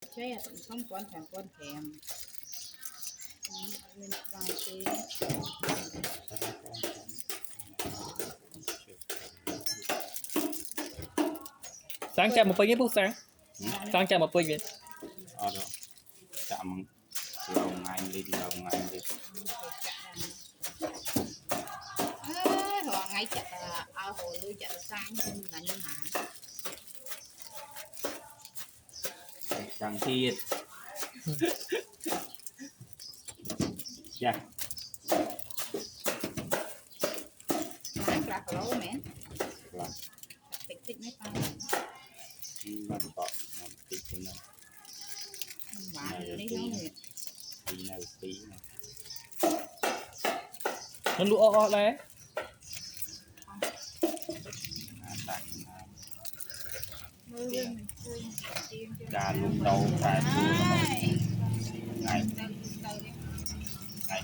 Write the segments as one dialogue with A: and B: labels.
A: Chết, không con thèm. Mình vài tí.
B: Sáng chạm một bánh bút sáng chạm một bánh vậy.
C: Rồi chạm lâu ngày đi
A: Họ ngay chặt ở hồ lưu chợ sáng là như mà
C: chẳng thiệt dạ
A: sáng là lố mến
C: là
A: tích mấy con
C: nó có một tí cho nó
A: bán đi nó nhiệt
C: tí này tí này
B: Nó lụa đấy.
C: tại
A: mưa
C: trà lúc đầu phải ngày ngày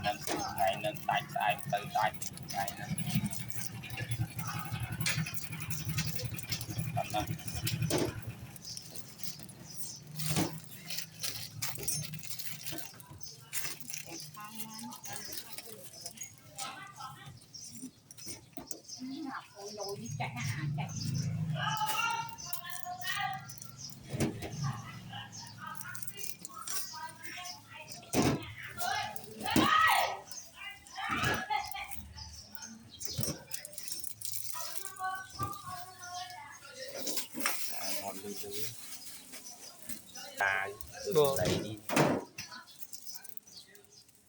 C: nên tại từ tại ngày nên thành ra
A: lôi đi chạy chạy
C: ngọn lưu dưới ta đẩy đi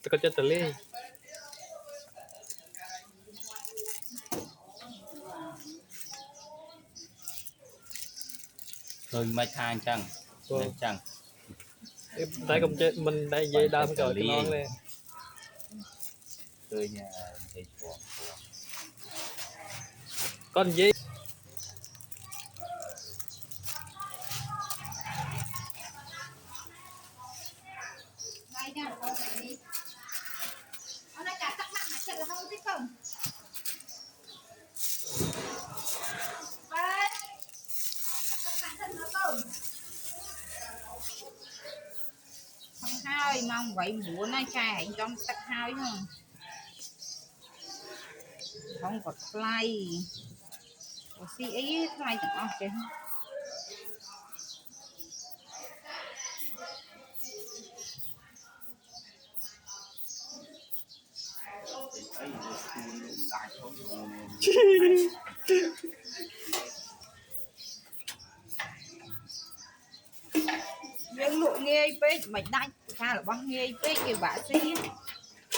B: Tôi có cho tờ ly.
C: thôi mấy thang chăng nên chăng
B: Đây cũng chơi mình đây dây đam rồi cái nón lên.
C: tôi nhà thầy của
B: Con gì?
A: ngay ra con đi nó đã cả tắc mắc mà chết là không thích không không hai mong vậy bữa nay trai hãy trong tắc hai không có play có si ấy play chẳng ok nhưng lụa nghe pê mày đánh sao là băng nghe pê kêu bà xí